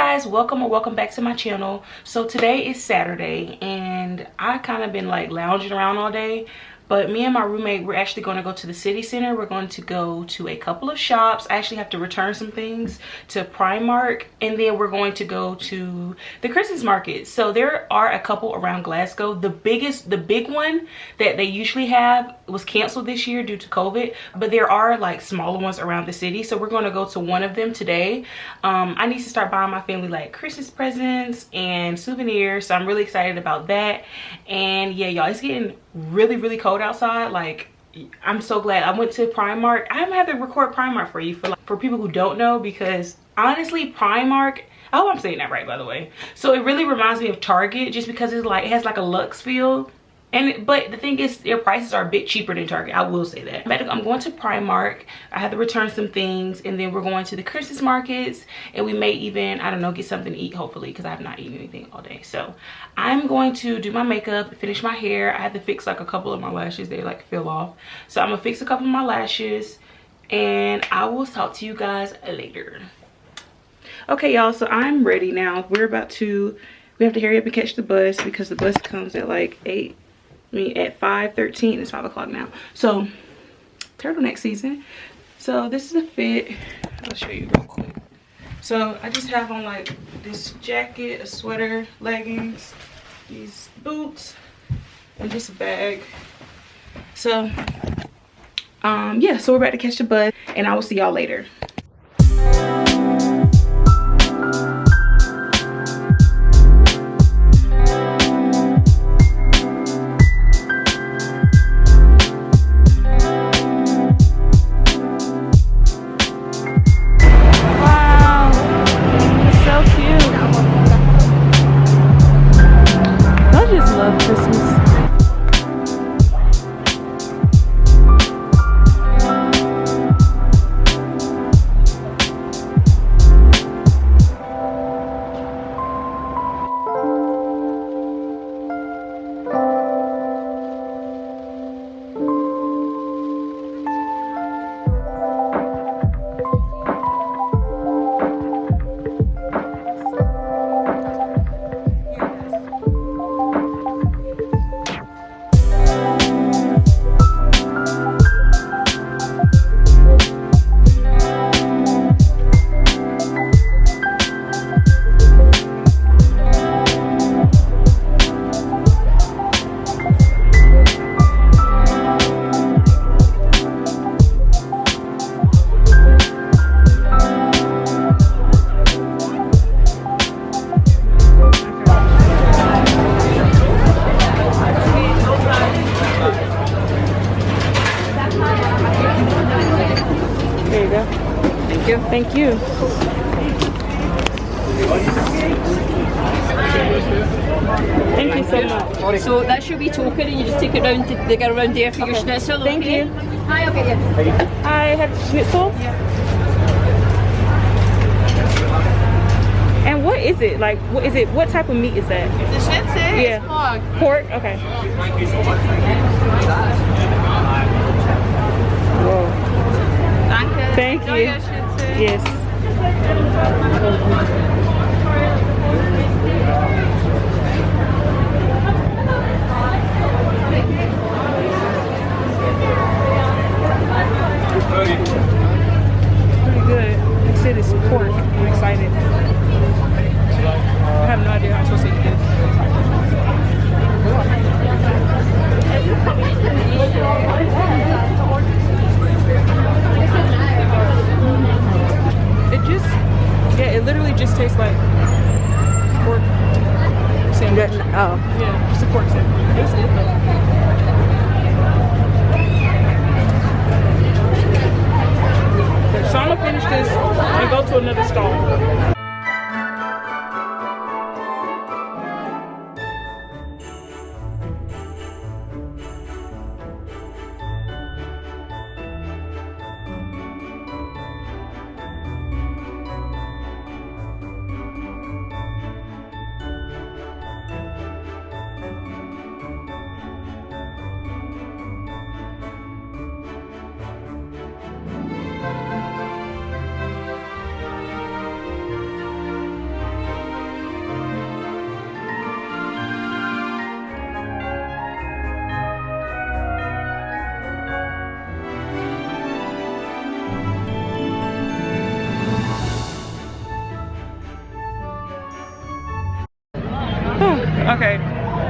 guys, welcome or welcome back to my channel. So today is Saturday and I kind of been like lounging around all day, but me and my roommate, we're actually going to go to the city center. We're going to go to a couple of shops. I actually have to return some things to Primark, and then we're going to go to the Christmas market. So there are a couple around Glasgow. The big one that they usually have was canceled this year due to COVID, but there are like smaller ones around the city. So we're going to go to one of them today. I need to start buying my family like Christmas presents and souvenirs, so I'm really excited about that. And yeah, y'all, it's getting really cold outside. Like, I'm so glad I went to Primark. I'm gonna have to record Primark for you for people who don't know, because honestly Primark, I hope I'm saying that right, by the way. So it really reminds me of Target, just because it's like, it has like a luxe feel. But the thing is, their prices are a bit cheaper than Target, I will say that. I'm going to Primark. I have to return some things, and then we're going to the Christmas markets, and we may even, I don't know, get something to eat, hopefully, because I have not eaten anything all day. So I'm going to do my makeup, finish my hair. I had to fix like a couple of my lashes, they like fell off. So I'm gonna fix a couple of my lashes, and I will talk to you guys later. Okay, y'all, so I'm ready now. We have to hurry up and catch the bus, because the bus comes at like at 5:13. It's 5 o'clock now. So turtleneck season. So this is the fit. I'll show you real quick. So I just have on like this jacket, a sweater, leggings, these boots, and just a bag. So yeah, so we're about to catch the bus, and I will see y'all later. Thank you. Thank you so much. So that's your wee token, and you just take it round to the girl around there for your schnitzel. Thank you. Hi, I'll get you. I have schnitzel. Yeah. And what is it? Like, what is it? What type of meat is that? The schnitzel? Yeah. Pork. Pork? Okay. Whoa. Danke. Thank Enjoy you. your schnitzel. Yes. Pretty good. Like I said, it's pork. I'm excited. I have no idea how I'm supposed to eat this. It literally just tastes like pork sandwich. Oh. Yeah, just a pork sandwich. That's it though. Okay, so I'm gonna finish this and go to another stall.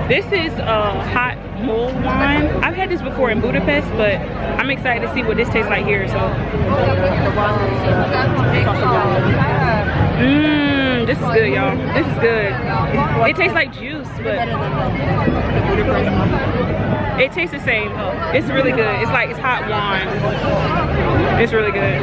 This is hot mulled wine. I've had this before in Budapest, but I'm excited to see what this tastes like here. So, this is good, y'all. This is good. It tastes like juice, but it tastes the same. It's really good. It's like, it's hot wine. It's really good.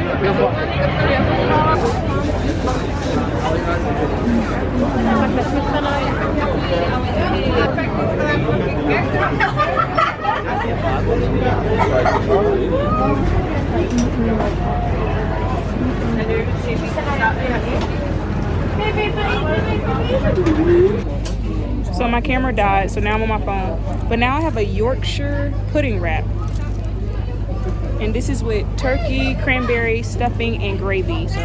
So my camera died, so now I'm on my phone. But now I have a Yorkshire pudding wrap. And this is with turkey, cranberry, stuffing, and gravy. So,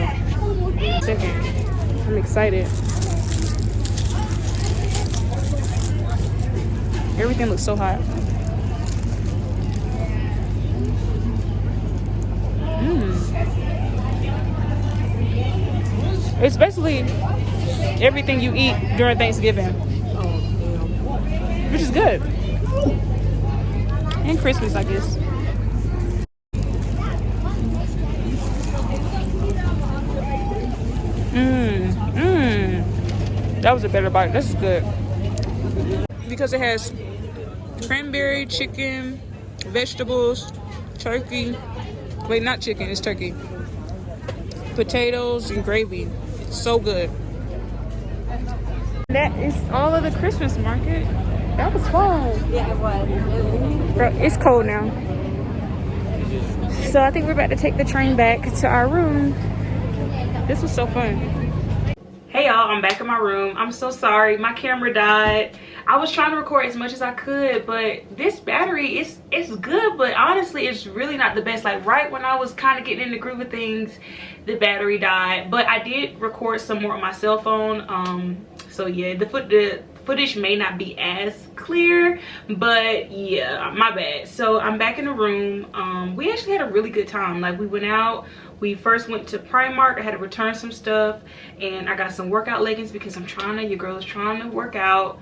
I'm excited. Everything looks so hot. It's basically everything you eat during Thanksgiving, which is good. And Christmas, I guess. That was a better bite. This is good. Because it has cranberry, chicken, vegetables, turkey. Wait, not chicken, it's turkey. Potatoes and gravy. It's so good. That is all of the Christmas market. That was fun. Yeah, it was. Bro, it's cold now. So I think we're about to take the train back to our room. This was so fun. Hey y'all, I'm back in my room. I'm so sorry, my camera died. I was trying to record as much as I could, but this battery it's good, but honestly it's really not the best. Like right when I was kind of getting in the groove of things, the battery died. But I did record some more on my cell phone. So yeah, the footage may not be as clear, but yeah, my bad. So I'm back in the room. We actually had a really good time. Like we went out. We first went to Primark. I had to return some stuff, and I got some workout leggings because your girl is trying to work out.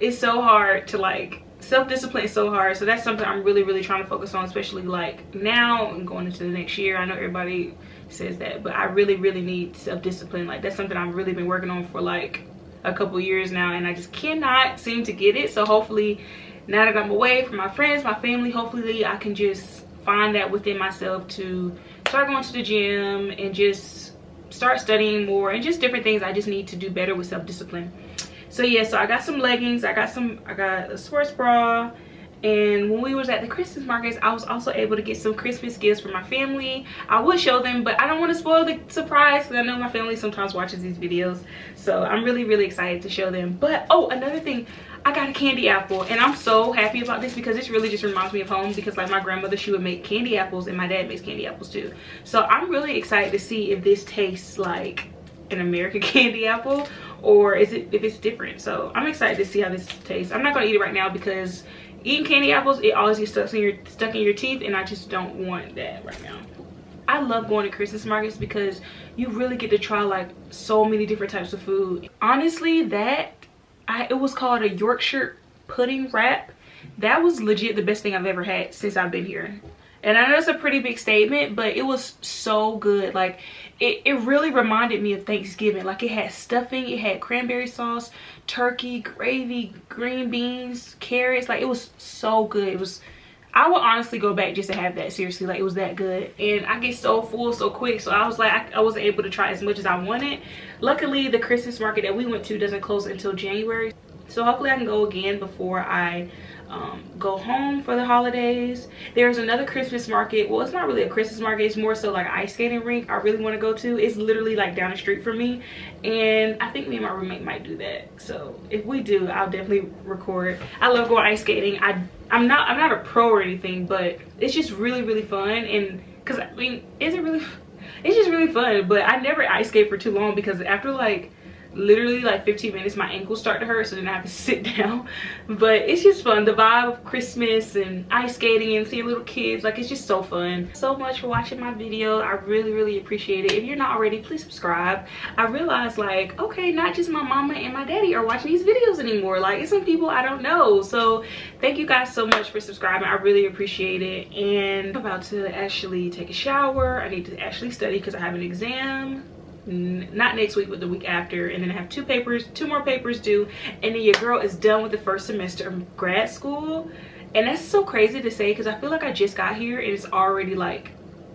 It's so hard to like, self-discipline is so hard. So that's something I'm really trying to focus on, especially like now and going into the next year. I know everybody says that, but I really need self-discipline. Like that's something I've really been working on for like a couple years now, and I just cannot seem to get it. So hopefully now that I'm away from my friends, my family, hopefully I can just find that within myself to start going to the gym and just start studying more and just different things. I just need to do better with self-discipline. So yeah, so I got some leggings, I got a sports bra, and when we was at the Christmas markets, I was also able to get some Christmas gifts for my family. I would show them, but I don't want to spoil the surprise because I know my family sometimes watches these videos. So I'm really excited to show them. But oh, another thing, I got a candy apple, and I'm so happy about this because this really just reminds me of home, because like my grandmother, she would make candy apples, and my dad makes candy apples too. So I'm really excited to see if this tastes like an American candy apple or if it's different. So I'm excited to see how this tastes. I'm not gonna eat it right now because eating candy apples, it always gets stuck in your teeth, and I just don't want that right now. I love going to Christmas markets because you really get to try like so many different types of food. Honestly, it was called a Yorkshire pudding wrap. That was legit the best thing I've ever had since I've been here. And I know it's a pretty big statement, but it was so good. Like it really reminded me of Thanksgiving. Like it had stuffing, it had cranberry sauce, turkey, gravy, green beans, carrots. Like it was so good. I would honestly go back just to have that. Seriously, like it was that good. And I get so full so quick, so I was like, I wasn't able to try as much as I wanted. Luckily, the Christmas market that we went to doesn't close until January, so hopefully I can go again before I go home for the holidays. There's another Christmas market. Well, it's not really a Christmas market, it's more so like an ice skating rink I really want to go to. It's literally like down the street from me, and I think me and my roommate might do that. So if we do, I'll definitely record. I love going ice skating. I'm not a pro or anything, but it's just really fun. And because I mean, it's just really fun. But I never ice skate for too long because after like literally like 15 minutes my ankles start to hurt, so then I have to sit down. But it's just fun, the vibe of Christmas and ice skating and seeing little kids, like it's just so fun. So much for watching my video. I really appreciate it. If you're not already, please subscribe. I realized, like, okay, not just my mama and my daddy are watching these videos anymore, like it's some people I don't know. So thank you guys so much for subscribing. I really appreciate it. And I'm about to actually take a shower. I need to actually study because I have an exam, not next week but the week after, and then I have two more papers due, and then your girl is done with the first semester of grad school. And that's so crazy to say because I feel like I just got here and it's already like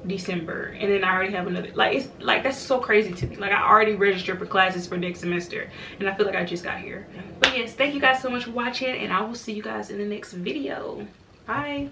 December, and then I already have another, like, it's like, that's so crazy to me. Like, I already registered for classes for next semester and I feel like I just got here. But yes, thank you guys so much for watching, and I will see you guys in the next video. Bye.